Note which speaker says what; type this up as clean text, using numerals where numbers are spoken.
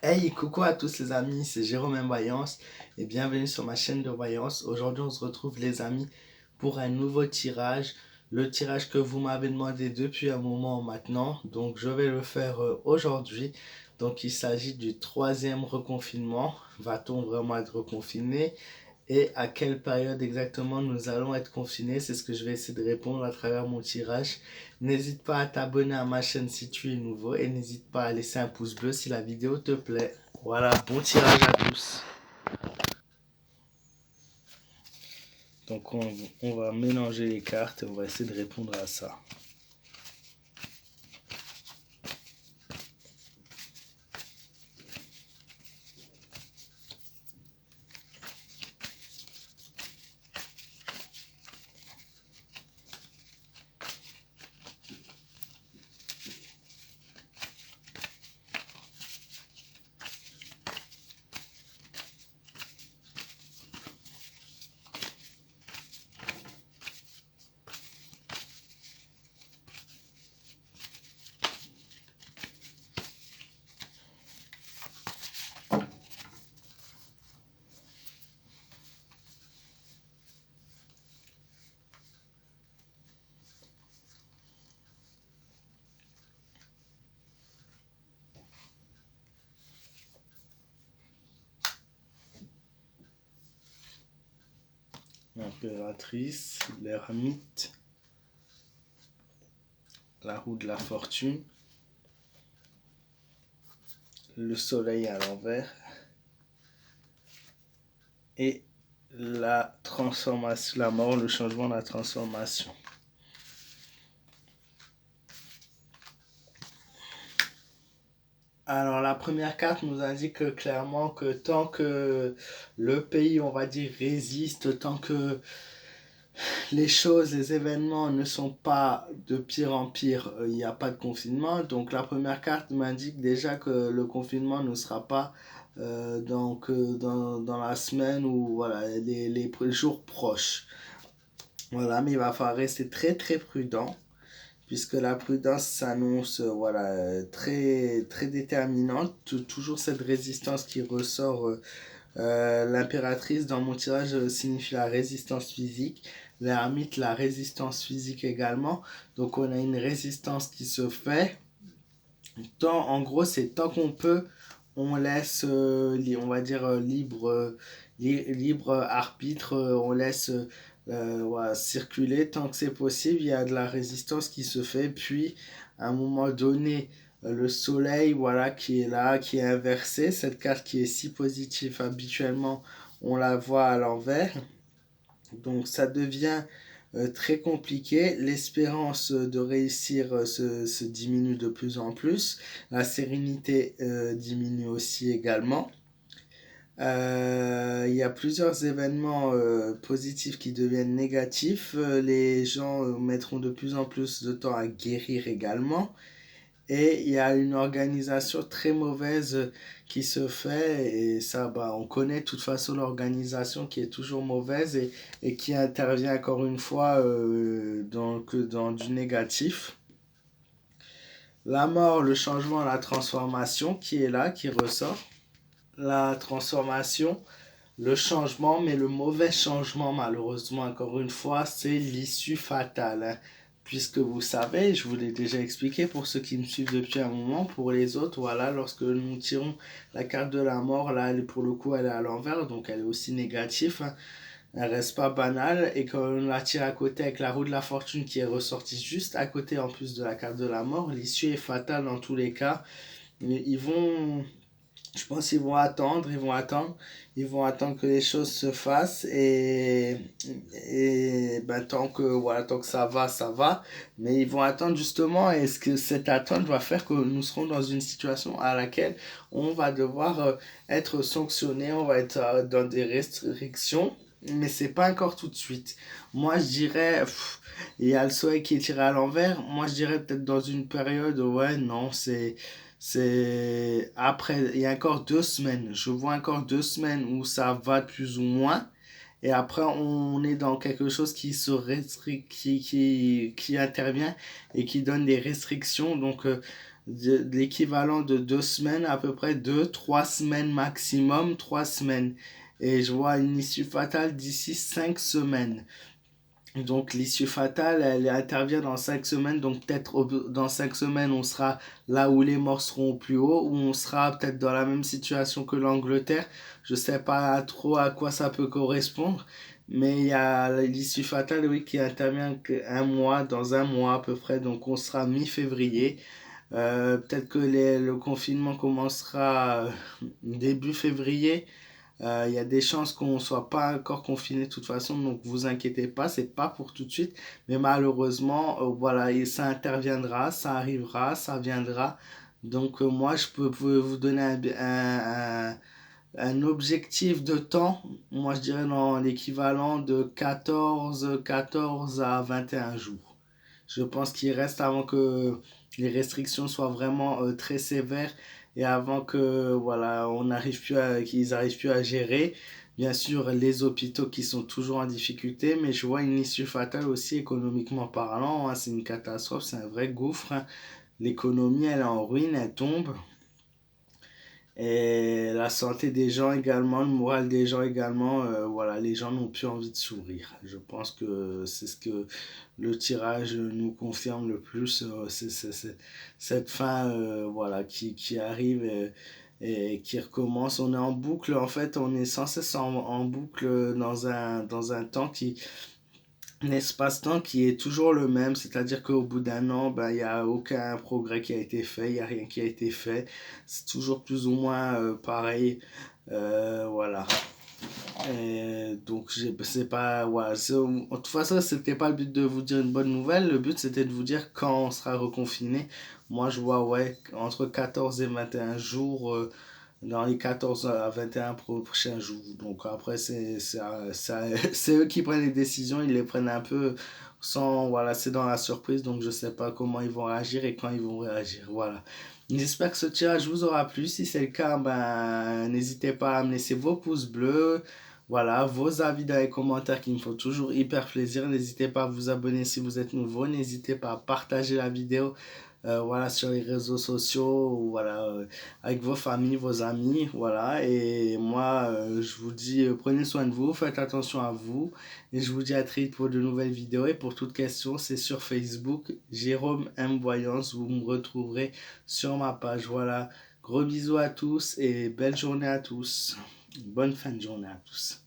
Speaker 1: Hey, coucou à tous les amis, c'est Jérôme Voyance et bienvenue sur ma chaîne de voyance. Aujourd'hui, on se retrouve les amis pour un nouveau tirage, le tirage que vous m'avez demandé depuis un moment maintenant. Donc, je vais le faire aujourd'hui. Donc, il s'agit du troisième reconfinement. Va-t-on vraiment être reconfiné? Et à quelle période exactement nous allons être confinés? C'est ce que je vais essayer de répondre à travers mon tirage. N'hésite pas à t'abonner à ma chaîne si tu es nouveau et n'hésite pas à laisser un pouce bleu si la vidéo te plaît. Voilà, bon tirage à tous. Donc on va mélanger les cartes et on va essayer de répondre à ça. L'impératrice, l'ermite, la roue de la fortune, le soleil à l'envers et la transformation, la mort, le changement, la transformation. Alors la première carte nous indique clairement que tant que le pays, on va dire, résiste, tant que les choses, les événements ne sont pas de pire en pire, il n'y a pas de confinement. Donc la première carte m'indique déjà que le confinement ne sera pas dans la semaine ou voilà, les jours proches. Voilà, mais il va falloir rester très très prudent puisque la prudence s'annonce voilà, très, très déterminante. Toujours cette résistance qui ressort. L'impératrice dans mon tirage signifie la résistance physique. L'ermite, la résistance physique également. Donc on a une résistance qui se fait. En gros, c'est tant qu'on peut, on laisse, on va dire, libre arbitre, on laisse voilà, circuler tant que c'est possible. Il y a de la résistance qui se fait, puis à un moment donné, le soleil, voilà, qui est là, qui est inversé. Cette carte qui est si positive habituellement, on la voit à l'envers. Donc ça devient très compliqué. L'espérance de réussir se diminue de plus en plus. La sérénité diminue aussi également. Il y a plusieurs événements positifs qui deviennent négatifs. Les gens mettront de plus en plus de temps à guérir également. Et il y a une organisation très mauvaise qui se fait, et ça, bah, on connaît de toute façon l'organisation qui est toujours mauvaise et qui intervient encore une fois dans du négatif. La mort, le changement, la transformation qui est là, qui ressort. La transformation, le changement, mais le mauvais changement, malheureusement, encore une fois, c'est l'issue fatale, hein. Puisque vous savez, je vous l'ai déjà expliqué pour ceux qui me suivent depuis un moment, pour les autres, voilà, lorsque nous tirons la carte de la mort, là, pour le coup, elle est à l'envers, donc elle est aussi négative, hein. Elle reste pas banale, et quand on la tire à côté avec la roue de la fortune qui est ressortie juste à côté en plus de la carte de la mort, l'issue est fatale dans tous les cas. Ils vont je pense qu'ils vont attendre, ils vont attendre que les choses se fassent et ben, tant que ça va. Mais ils vont attendre justement, et ce que cette attente va faire que nous serons dans une situation à laquelle on va devoir être sanctionné, on va être dans des restrictions, mais c'est pas encore tout de suite. Moi je dirais, il y a le soleil qui est tiré à l'envers, moi je dirais peut-être dans une période, ouais, non, c'est après, il y a encore 2 semaines. Je vois encore 2 semaines où ça va plus ou moins. Et après, on est dans quelque chose qui se qui intervient et qui donne des restrictions. Donc, l'équivalent de 2 semaines, à peu près 2, 3 semaines maximum, 3 semaines. Et je vois une issue fatale d'ici 5 semaines. Donc l'issue fatale, elle intervient dans 5 semaines. Donc peut-être dans 5 semaines, on sera là où les morts seront au plus haut, ou on sera peut-être dans la même situation que l'Angleterre. Je sais pas trop à quoi ça peut correspondre. Mais il y a l'issue fatale, oui, qui intervient un mois, dans un mois à peu près. Donc on sera mi-février. Peut-être que le confinement commencera début février. Il y a des chances qu'on ne soit pas encore confiné de toute façon, donc vous inquiétez pas, c'est pas pour tout de suite, mais malheureusement, voilà, et ça interviendra, ça arrivera, ça viendra. Donc moi, je peux vous donner un objectif de temps, moi je dirais dans l'équivalent de 14 à 21 jours. Je pense qu'il reste avant que les restrictions soient vraiment très sévères et avant que voilà, qu'ils arrivent plus à gérer. Bien sûr, les hôpitaux qui sont toujours en difficulté, mais je vois une issue fatale aussi économiquement parlant, hein. C'est une catastrophe, c'est un vrai gouffre, hein. L'économie, elle est en ruine, elle tombe. Et la santé des gens également, le moral des gens également, voilà, les gens n'ont plus envie de sourire. Je pense que c'est ce que le tirage nous confirme le plus, cette fin, voilà, qui arrive et qui recommence. On est en boucle, en fait, on est sans cesse en boucle dans un temps un espace-temps qui est toujours le même, c'est-à-dire qu'au bout d'un an, ben, il n'y a aucun progrès qui a été fait, il n'y a rien qui a été fait, c'est toujours plus ou moins pareil, voilà. Et donc, c'est pas, voilà, de toute façon, c'était pas le but de vous dire une bonne nouvelle, le but c'était de vous dire quand on sera reconfiné. Moi, je vois, ouais, entre 14 et 21 jours, dans les 14 à 21 prochains jours. Donc après, c'est eux qui prennent les décisions, ils les prennent un peu sans, voilà, c'est dans la surprise, donc je sais pas comment ils vont réagir et quand ils vont réagir, voilà. J'espère que ce tirage vous aura plu. Si c'est le cas, ben, n'hésitez pas à me laisser vos pouces bleus, voilà, vos avis dans les commentaires qui me font toujours hyper plaisir. N'hésitez pas à vous abonner si vous êtes nouveau. N'hésitez pas à partager la vidéo, voilà, sur les réseaux sociaux, ou voilà, avec vos familles, vos amis, voilà. Et moi, je vous dis, prenez soin de vous, faites attention à vous. Et je vous dis à très vite pour de nouvelles vidéos. Et pour toute question, c'est sur Facebook, Jérôme M. Voyance. Vous me retrouverez sur ma page, voilà. Gros bisous à tous et belle journée à tous. Bonne fin de journée à tous.